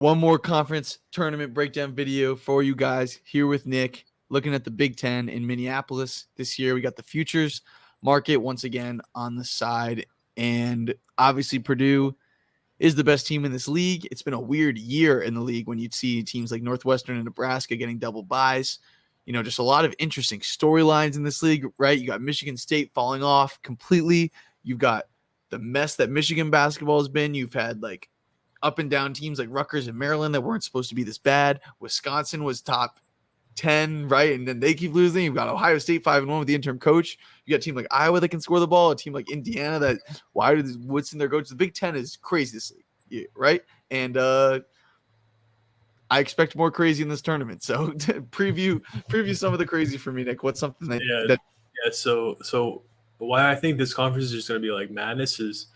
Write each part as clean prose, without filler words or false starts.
One more conference tournament breakdown video for you guys here with Nick, looking at the Big Ten in Minneapolis this year. We got the futures market once again on the side, and obviously Purdue is the best team in this league. It's been a weird year in the league when you'd see teams like Northwestern and Nebraska getting double byes. You know, just a lot of interesting storylines in this league, right? You got Michigan State falling off completely. You've got the mess that Michigan basketball has been. You've had like up and down teams like Rutgers and Maryland that weren't supposed to be this bad. Wisconsin was top 10, right? And then they keep losing. You've got Ohio State 5-1 with the interim coach. You got a team like Iowa that can score the ball, a team like Indiana that why did Woodson their coach? The Big Ten is crazy this league, right? And I expect more crazy in this tournament. So preview some of the crazy for me, Nick. What's something that So why I think this conference is just going to be like madness is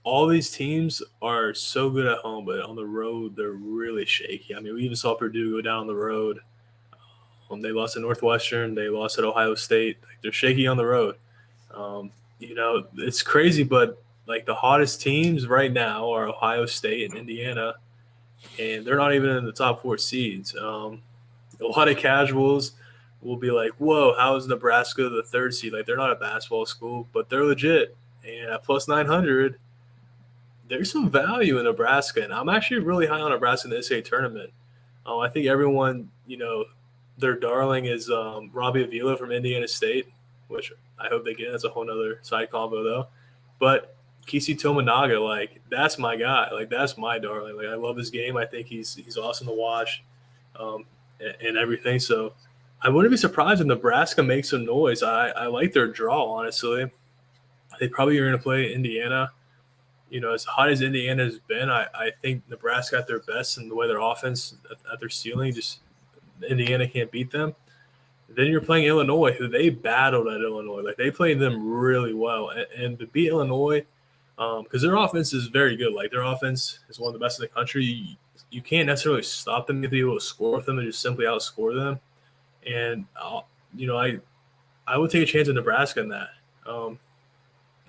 all these teams are so good at home, but on the road they're really shaky. I mean, we even saw Purdue go down the road. They lost to Northwestern. They lost at Ohio State. Like, they're shaky on the road. It's crazy, but like the hottest teams right now are Ohio State and Indiana, and they're not even in the top 4 seeds. A lot of casuals will be like, whoa, how is Nebraska the 3rd seed? Like, they're not a basketball school, but they're legit. And at plus 900, there's some value in Nebraska. And I'm actually really high on Nebraska in the NCAA tournament. I think everyone, their darling is Robbie Avila from Indiana State, which I hope they get. That's a whole other side combo, though. But Kisi Tominaga, like, that's my guy. Like, that's my darling. Like, I love his game. I think he's awesome to watch and everything. So I wouldn't be surprised if Nebraska makes some noise. I like their draw, honestly. They probably are going to play Indiana. As hot as Indiana has been, I think Nebraska at their best and the way their offense at their ceiling, just Indiana can't beat them. Then you're playing Illinois, who they battled at Illinois. Like, they played them really well. And to beat Illinois, because their offense is very good. Like, their offense is one of the best in the country. You can't necessarily stop them if you able to score with them and just simply outscore them. And, I would take a chance at Nebraska in that.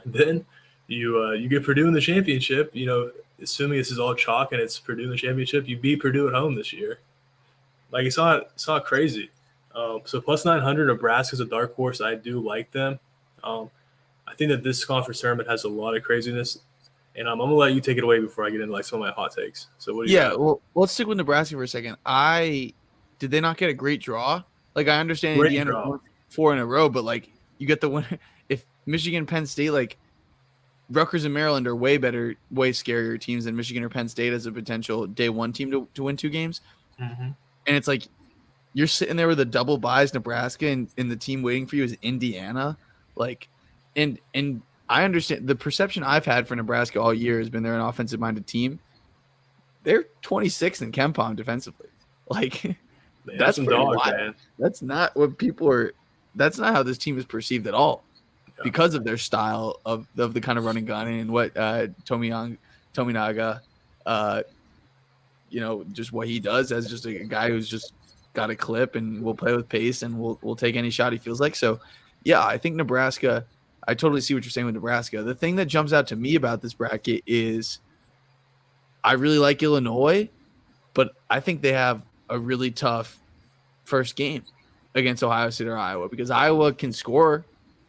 Then you get Purdue in the championship. Assuming this is all chalk and it's Purdue in the championship, you beat Purdue at home this year. Like, it's not crazy. So plus 900, Nebraska's a dark horse. I do like them. I think that this conference tournament has a lot of craziness, and I'm gonna let you take it away before I get into like some of my hot takes. So what do you got? Well, let's stick with Nebraska for a second. Did they not get a great draw? Like, I understand Great Indiana draw. won 4 in a row, but like, you get the winner. If Michigan, Penn State, like Rutgers and Maryland are way better, way scarier teams than Michigan or Penn State as a potential day 1 team to win 2 games. Mm-hmm. And it's like you're sitting there with a double buys Nebraska, and the team waiting for you is Indiana. Like, and I understand the perception I've had for Nebraska all year has been they're an offensive-minded team. They're 26th in KenPom defensively. Like, that's some pretty dogs, wild. man. That's not what people are. That's not how this team is perceived at all, because of their style of the kind of running gun and what Tominaga, just what he does as just a guy who's just got a clip and will play with pace and will take any shot he feels like. So, yeah, I think Nebraska. I totally see what you're saying with Nebraska. The thing that jumps out to me about this bracket is I really like Illinois, but I think they have a really tough first game against Ohio State or Iowa, because Iowa can score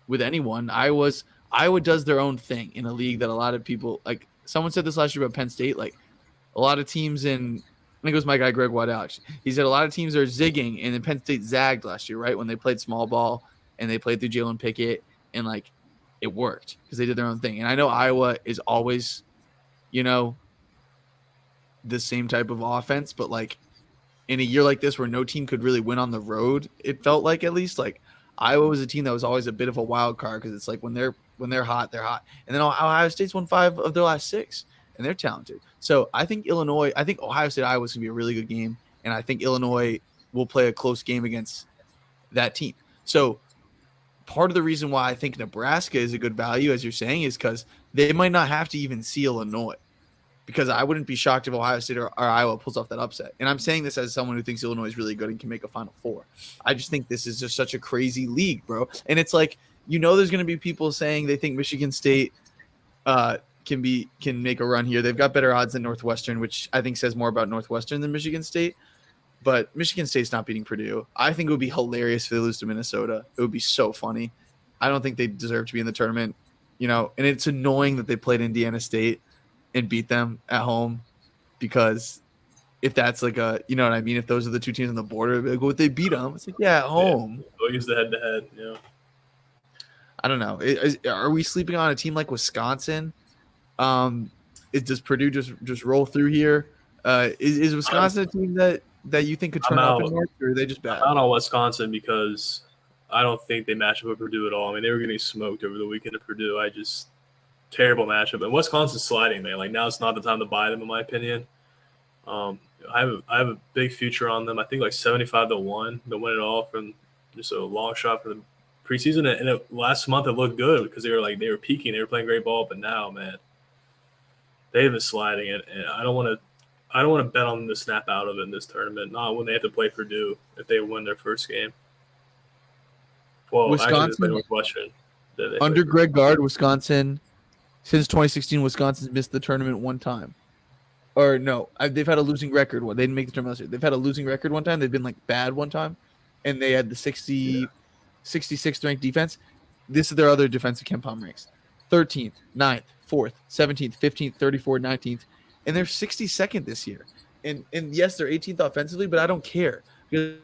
with anyone. Iowa does their own thing in a league that a lot of people, like someone said this last year about Penn State, like a lot of teams I think it was my guy Greg Waddell. He said a lot of teams are zigging, and then Penn State zagged last year, right, when they played small ball and they played through Jalen Pickett, and like it worked because they did their own thing. And I know Iowa is always, the same type of offense, but like in a year like this where no team could really win on the road, it felt like, at least, like Iowa was a team that was always a bit of a wild card, because it's like when they're hot, they're hot. And then Ohio State's won 5 of their last 6, and they're talented. So I think Ohio State Iowa is going to be a really good game, and I think Illinois will play a close game against that team. So part of the reason why I think Nebraska is a good value, as you're saying, is because they might not have to even see Illinois, because I wouldn't be shocked if Ohio State or Iowa pulls off that upset. And I'm saying this as someone who thinks Illinois is really good and can make a Final Four. I just think this is just such a crazy league, bro. And it's like, there's going to be people saying they think Michigan State can make a run here. They've got better odds than Northwestern, which I think says more about Northwestern than Michigan State. But Michigan State's not beating Purdue. I think it would be hilarious if they lose to Minnesota. It would be so funny. I don't think they deserve to be in the tournament, and it's annoying that they played Indiana State and beat them at home, because if that's like you know what I mean? If those are the two teams on the border, like, would they beat them? It's like, yeah, at home. We'll use the head-to-head, I don't know. Are we sleeping on a team like Wisconsin? Does Purdue just roll through here? Is Wisconsin a team that you think could turn up in March, or are they just bad? I'm out on Wisconsin because I don't think they match up with Purdue at all. I mean, they were getting smoked over the weekend at Purdue. Terrible matchup. And Wisconsin's sliding, man. Like, now it's not the time to buy them, in my opinion. I have a big future on them. I think like 75-1. They'll win it all from just a long shot from the preseason. And last month it looked good because they were peaking. They were playing great ball. But now, man, they've been sliding it. And I don't want to bet on them to snap out of it in this tournament. Not when they have to play Purdue if they win their first game. Well, Wisconsin, actually, they play Northwestern. Under Greg Gard, Wisconsin, since 2016, Wisconsin's missed the tournament one time. Or no, they've had a losing record. They didn't make the tournament last year. They've had a losing record one time. They've been like bad one time, and they had the 66th ranked defense. This is their other defensive KenPom ranks: 13th, 9th, 4th, 17th, 15th, 34th, 19th, and they're 62nd this year. And yes, they're 18th offensively, but I don't care. Because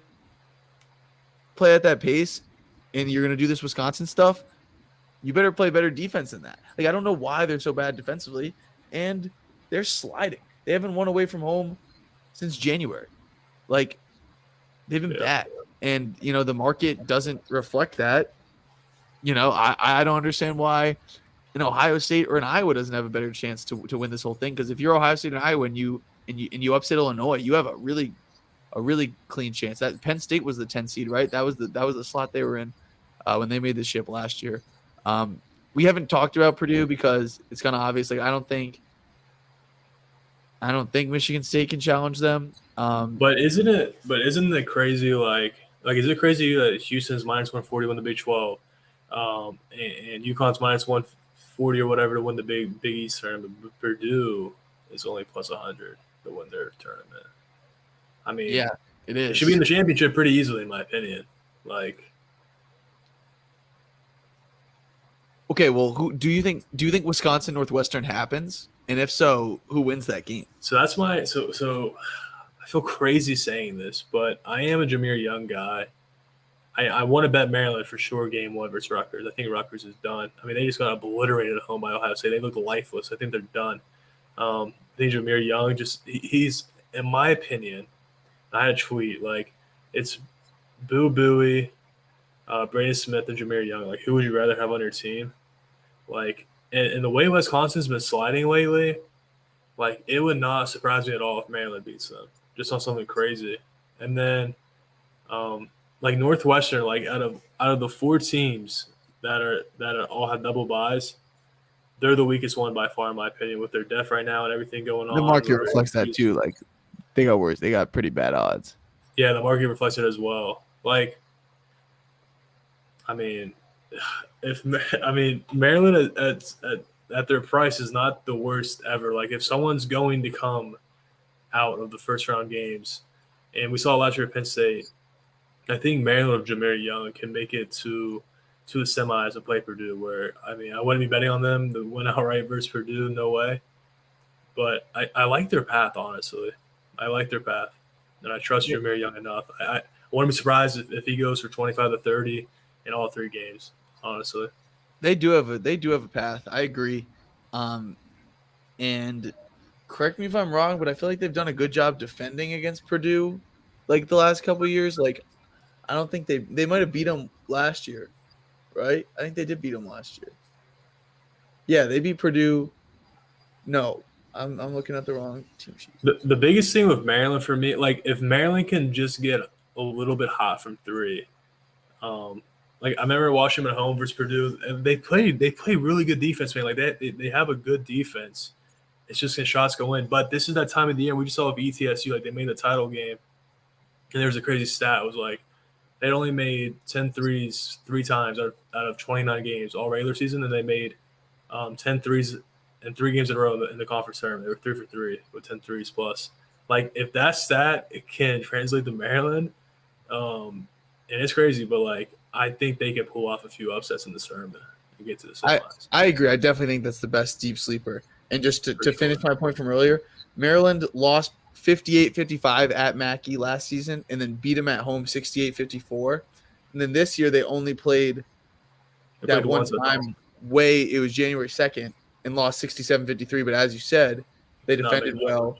play at that pace, and you're going to do this Wisconsin stuff, you better play better defense than that. Like, I don't know why they're so bad defensively, and they're sliding. They haven't won away from home since January. Like, they've been bad. And, the market doesn't reflect that. I don't understand why an Ohio State or an Iowa doesn't have a better chance to win this whole thing. Because if you're Ohio State and Iowa and you upset Illinois, you have a really clean chance. That Penn State was the 10 seed, right? That was the slot they were in when they made the ship last year. We haven't talked about Purdue because it's kind of obvious. Like, I don't think Michigan State can challenge them. But isn't it crazy? Like, is it crazy that Houston's minus 140 win the Big 12, and UConn's minus 140 or whatever to win the Big East tournament? But Purdue is only plus 100 to win their tournament. I mean, yeah, it is. It should be in the championship pretty easily, in my opinion. Like, okay, well, do you think Wisconsin Northwestern happens? And if so, who wins that game? So that's so I feel crazy saying this, but I am a Jameer Young guy. I want to bet Maryland for sure game 1 versus Rutgers. I think Rutgers is done. I mean, they just got obliterated at home by Ohio State. They look lifeless. I think they're done. I think Jameer Young he's, in my opinion, I had a tweet, like, it's Boo Buie, Braden Smith, and Jameer Young. Like, who would you rather have on your team? Like, and the way Wisconsin's been sliding lately, like, it would not surprise me at all if Maryland beats them, just on something crazy. And then, like, Northwestern, like, out of the 4 teams that all have double buys, they're the weakest one by far, in my opinion, with their depth right now and everything going on. The market reflects that too. Like, they got worse. They got pretty bad odds. Yeah, the market reflects it as well. Like, I mean, Maryland at their price is not the worst ever. Like, if someone's going to come out of the first round games, and we saw last year at Penn State, I think Maryland of Jameer Young can make it to the semis and play Purdue. Where, I mean, I wouldn't be betting on them to win outright versus Purdue, no way. But I like their path, honestly. I like their path, and I trust Jameer Young enough. I wouldn't be surprised if he goes for 25 to 30 in all 3 games. Honestly, they do have a path. I agree. And correct me if I'm wrong, but I feel like they've done a good job defending against Purdue, like, the last couple of years. Like, I don't think they might have beat them last year, right? I think they did beat them last year. Yeah, they beat Purdue. No, I'm looking at the wrong team sheet. The biggest thing with Maryland for me, like, if Maryland can just get a little bit hot from 3, like, I remember watching them at home versus Purdue, and they play really good defense, man. Like, they have a good defense. It's just, can shots go in? But this is that time of the year. We just saw with ETSU, like, they made the title game, and there was a crazy stat. It was like they'd only made 10 threes 3 times out of 29 games all regular season, and they made 10 threes in 3 games in a row in the conference tournament. They were 3 for 3 with 10 threes plus. Like, if that stat can translate to Maryland, and it's crazy, but like I think they can pull off a few upsets in this tournament and get to the semis. I agree. I definitely think that's the best deep sleeper. And just to Sure. finish my point from earlier, Maryland lost 58-55 at Mackey last season and then beat them at home 68-54. And then this year they only played They that played one once at home. time it was January 2nd and lost 67-53. But as you said, they defended well.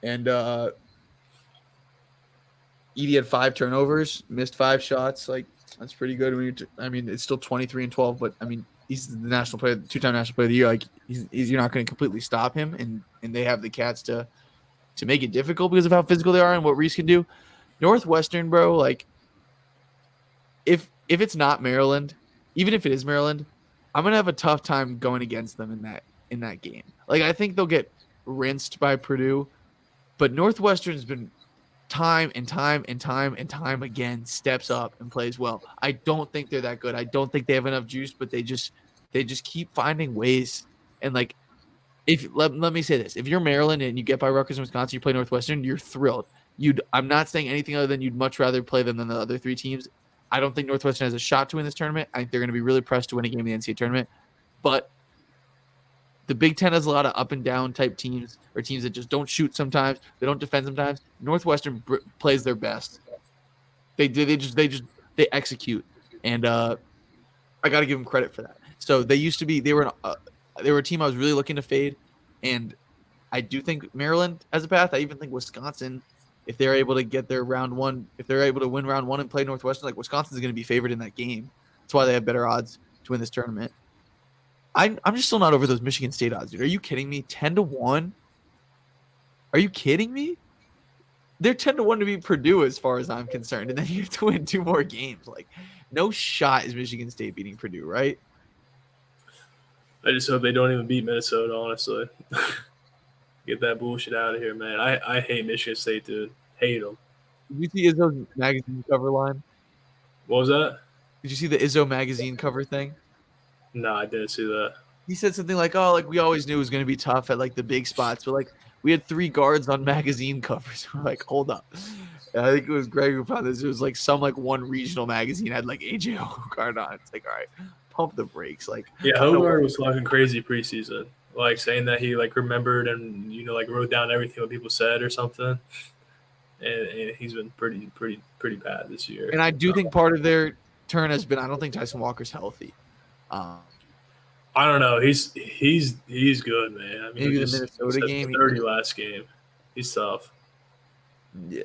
And Edie had 5 turnovers, missed 5 shots. Like, that's pretty good. I mean, it's still 23-12, but I mean, he's the national player, 2-time national player of the year. Like, you're not going to completely stop him, and they have the cats to make it difficult because of how physical they are and what Reese can do. Northwestern, bro, like, if it's not Maryland, even if it is Maryland, I'm gonna have a tough time going against them in that game. Like, I think they'll get rinsed by Purdue, but Northwestern's been time and time again steps up and plays well. I don't think they're that good. I don't think they have enough juice, but they just keep finding ways. And like, if let me say this, if you're Maryland and you get by Rutgers and Wisconsin, you play Northwestern, you're thrilled. I'm not saying anything other than you'd much rather play them than the other 3 teams. I don't think Northwestern has a shot to win this tournament. I think they're going to be really pressed to win a game in the NCAA tournament. But the Big Ten has a lot of up and down type teams, or teams that just don't shoot sometimes. They don't defend sometimes. Northwestern plays their best. They execute, and I got to give them credit for that. So they were a team I was really looking to fade, and I do think Maryland has a path. I even think Wisconsin, if they're able to get their round one, if they're able to win round 1 and play Northwestern, like, Wisconsin's going to be favored in that game. That's why they have better odds to win this tournament. I'm just still not over those Michigan State odds, dude. Are you kidding me? 10-1? Are you kidding me? They're 10-1 to beat Purdue as far as I'm concerned, and then you have to win 2 more games. Like, no shot is Michigan State beating Purdue, right? I just hope they don't even beat Minnesota, honestly. Get that bullshit out of here, man. I hate Michigan State, dude. Hate them. Did you see Izzo's magazine cover line? What was that? Did you see the Izzo magazine cover thing? No, I didn't see that. He said something like, "Oh, like, we always knew it was going to be tough at like the big spots, but like we had 3 guards on magazine covers." We're like, hold up. And I think it was Greg who found this. It was like one regional magazine had like AJ Hogard on. It's like, all right, pump the brakes. Like, yeah, Hogard was talking crazy preseason, like saying that he like remembered and like wrote down everything what people said or something. And he's been pretty bad this year. And I do think part of their turn has been, I don't think Tyson Walker's healthy. I don't know. He's good, man. I mean, maybe the Minnesota game, 30 last game. He's tough. Yeah.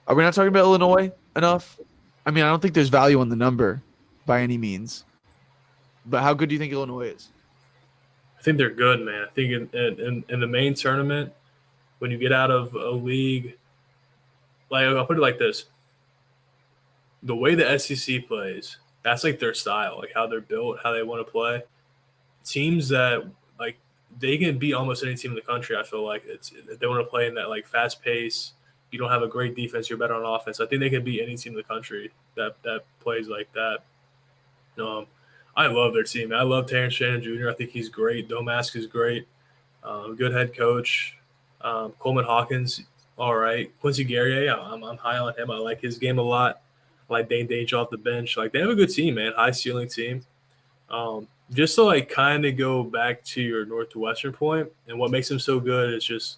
Are we not talking about Illinois enough? I mean, I don't think there's value on the number by any means. But how good do you think Illinois is? I think they're good, man. I think in the main tournament, when you get out of a league, like, I'll put it like this: the way the SEC plays, that's like their style, like how they're built, how they want to play. Teams that like they can beat almost any team in the country. I feel like they want to play in that like fast pace. You don't have a great defense, you're better on offense. I think they can beat any team in the country that plays like that. I love their team. I love Terrence Shannon Jr. I think he's great. Domask is great. Good head coach. Coleman Hawkins, all right. Quincy Guerrier, I'm high on him. I like his game a lot. I like Dane Dage off the bench. Like, they have a good team, man. High ceiling team. Just to like kind of go back to your Northwestern point, and what makes him so good is just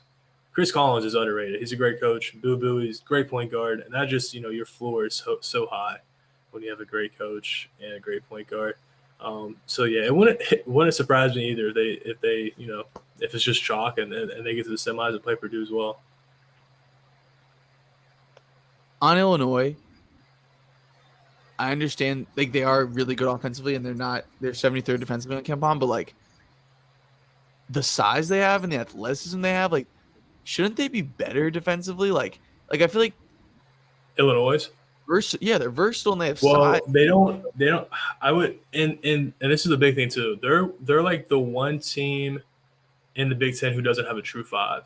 Chris Collins is underrated. He's a great coach. Boo Boo, he's a great point guard, and that just your floor is so high when you have a great coach and a great point guard. So yeah, it wouldn't surprise me either if they if it's just chalk and they get to the semis and play Purdue as well. On Illinois, I understand like they are really good offensively and they're 73rd defensively on KenPom, but like the size they have and the athleticism they have, like, shouldn't they be better defensively? Like I feel like Illinois. They're versatile and they have well, size. They don't. I would, and this is a big thing too. They're like the one team in the Big Ten who doesn't have a true 5.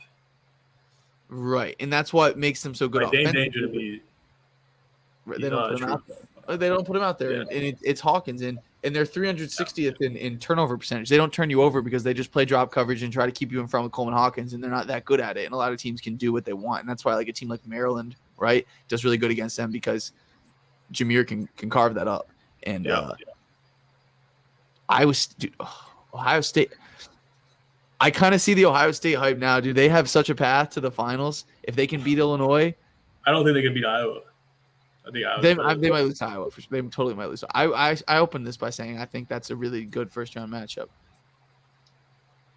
Right, and that's what makes them so good like, offensively. Danger to be. They don't put him out there. They don't put him out there, and it's Hawkins, and they're 360th in turnover percentage. They don't turn you over because they just play drop coverage and try to keep you in front with Coleman Hawkins, and they're not that good at it. And a lot of teams can do what they want, and that's why like a team like Maryland, right, does really good against them because Jameer can carve that up. And Ohio State. I kind of see the Ohio State hype now, dude. They have such a path to the finals. If they can beat Illinois, I don't think they can beat Iowa. I think Iowa. They might lose to Iowa. They totally might lose. I opened this by saying I think that's a really good first round matchup.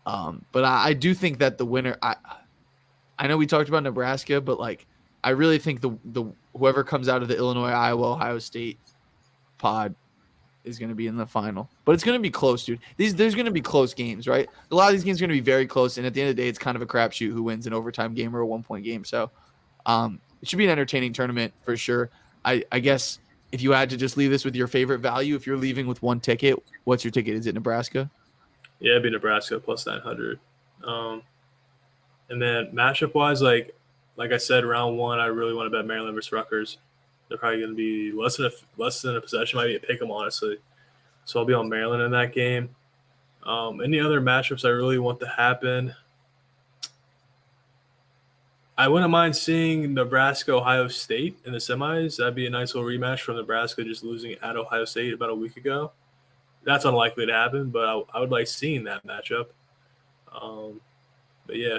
But I do think that the winner. I know we talked about Nebraska, but like I really think the whoever comes out of the Illinois, Iowa, Ohio State pod is going to be in the final. But it's going to be close, dude. There's going to be close games, right? A lot of these games are going to be very close, and at the end of the day, it's kind of a crapshoot who wins an overtime game or a 1-point game. So it should be an entertaining tournament for sure. I guess if you had to just leave this with your favorite value, if you're leaving with one ticket, what's your ticket? Is it Nebraska? Yeah, it'd be Nebraska plus 900. And then matchup-wise, like I said, round one, I really want to bet Maryland versus Rutgers. They're probably going to be less than a possession. Might be a pick 'em, honestly. So I'll be on Maryland in that game. Any other matchups I really want to happen? I wouldn't mind seeing Nebraska, Ohio State in the semis. That'd be a nice little rematch from Nebraska just losing at Ohio State about a week ago. That's unlikely to happen, but I would like seeing that matchup. But yeah,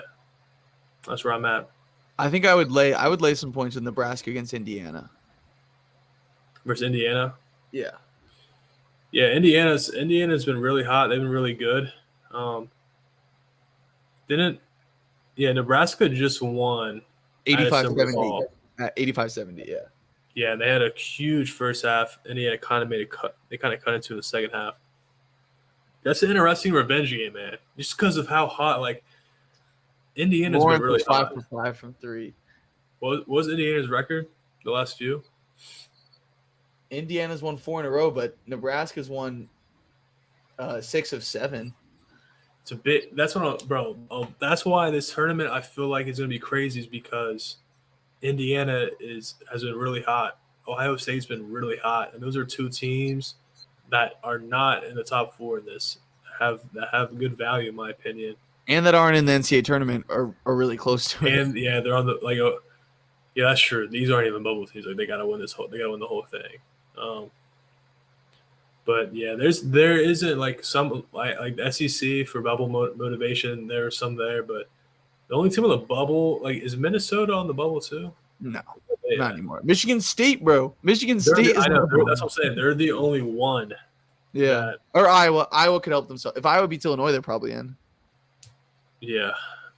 that's where I'm at. I think I would lay some points with Nebraska against Indiana. Versus Indiana? Yeah. Yeah, Indiana's been really hot. They've been really good. Nebraska just won 85-70. 85-70, yeah. Yeah, they had a huge first half. Indiana kind of made a cut. They kind of cut into the second half. That's an interesting revenge game, man. Just because of how hot, like, Indiana's been really hot. 5 for 5 from 3. What was Indiana's record the last few? Indiana's won 4 in a row, but Nebraska's won 6 of 7. It's a bit. That's what, that's why this tournament I feel like is going to be crazy, is because Indiana has been really hot. Ohio State's been really hot, and those are two teams that are not in the top 4 in this. That have good value, in my opinion, and that aren't in the NCAA tournament are really close to it. And yeah, they're on the yeah, that's true. These aren't even bubble teams. Like they gotta win the whole thing. But yeah, there isn't like some like the SEC for bubble motivation. There are some there, but the only team on the bubble, like, is Minnesota on the bubble too? No, not anymore. Michigan State, bro. Michigan State. I know. That's what I'm saying. They're the only one. Yeah. Or Iowa. Iowa could help themselves. If Iowa beats Illinois, they're probably in. Yeah.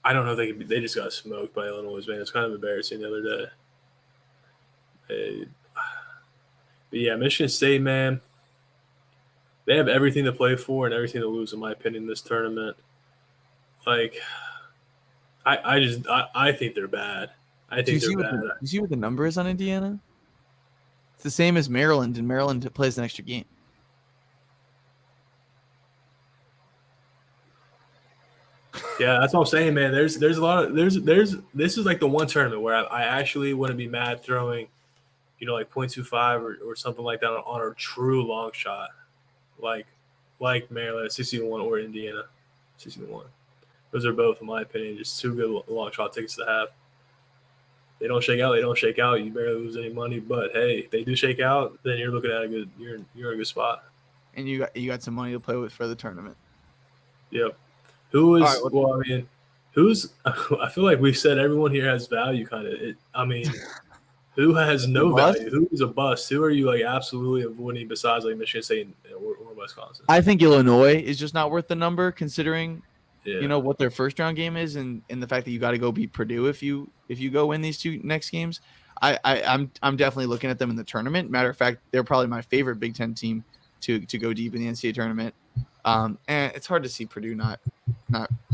I don't know if they just got smoked by Illinois, man. It's kind of embarrassing the other day. But yeah, Michigan State, man, they have everything to play for and everything to lose, in my opinion, this tournament. Like, I think they're bad. I think they're bad. You see what the number is on Indiana? It's the same as Maryland, and Maryland plays an extra game. Yeah, that's what I'm saying, man. There's a lot of this is like the one tournament where I actually wouldn't be mad throwing, like 0.25 or something like that on a true long shot, like Maryland 60-1 or Indiana 60-1. Those are both, in my opinion, just two good long shot tickets to have. They don't shake out. You barely lose any money, but hey, if they do shake out, then you're looking at you're in a good spot. And you got some money to play with for the tournament. Yep. I feel like we've said everyone here has value, kind of. Who has no value? Who is a bust? Who are you like absolutely avoiding besides like Michigan State or Wisconsin? I think Illinois is just not worth the number, considering what their first round game is, and the fact that you got to go beat Purdue if you go win these two next games. I'm definitely looking at them in the tournament. Matter of fact, they're probably my favorite Big Ten team to go deep in the NCAA tournament. And it's hard to see Purdue not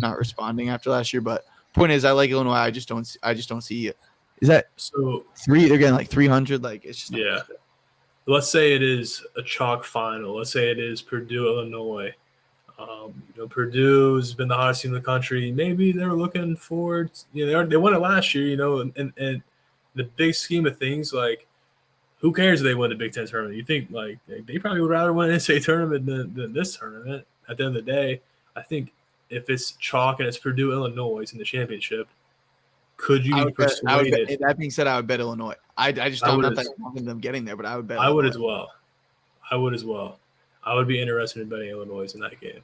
responding after last year. But point is, I like Illinois. I just don't see. Is that so 3? They're getting like 300. Like, it's just yeah. Let's say it is a chalk final. Let's say it is Purdue, Illinois. Purdue's been the hottest team in the country. Maybe they're looking forward. They won it last year. And the big scheme of things, like, who cares if they win the Big Ten tournament? You think like they probably would rather win an NCAA tournament than this tournament. At the end of the day, I think if it's chalk and it's Purdue Illinois in the championship, could you be persuaded? That being said, I would bet Illinois. I just don't know that confident them getting there, but I would bet. I would as well. I would be interested in betting Illinois in that game.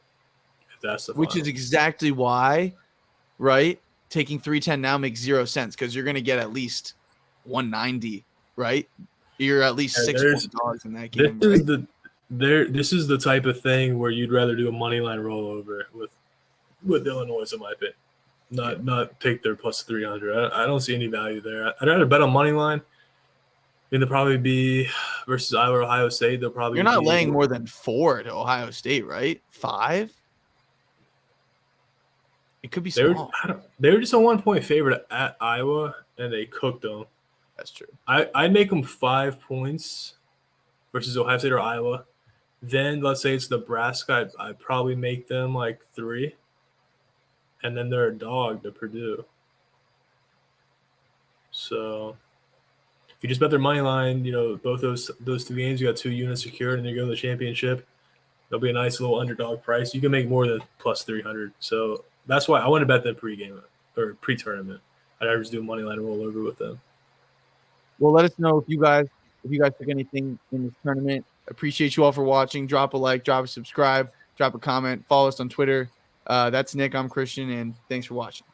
If that's the final. Which is exactly why, right? Taking 310 now makes 0 sense because you're going to get at least 190, right? You're at least $6 in that game. This is the type of thing where you'd rather do a money line rollover with Illinois, in my opinion. Not take their plus 300. I don't see any value there. I'd rather bet on money line. I mean, they'll probably be versus Iowa or Ohio State. They'll probably. You're not laying more than 4 to Ohio State, right? 5. It could be small. They were just a 1-point favorite at Iowa, and they cooked them. That's true. I'd make them 5 points versus Ohio State or Iowa. Then let's say it's Nebraska. I'd probably make them like 3. And then they're a dog to Purdue. So if you just bet their money line, both those 2 games, you got 2 units secured, and you go to the championship. There'll be a nice little underdog price. You can make more than plus 300. So that's why I want to bet them pregame or pre-tournament. I'd ever just do a money line rollover with them. Well, let us know if you guys took anything in this tournament. Appreciate you all for watching. Drop a like, drop a subscribe, drop a comment, follow us on Twitter. That's Nick. I'm Christian, and thanks for watching.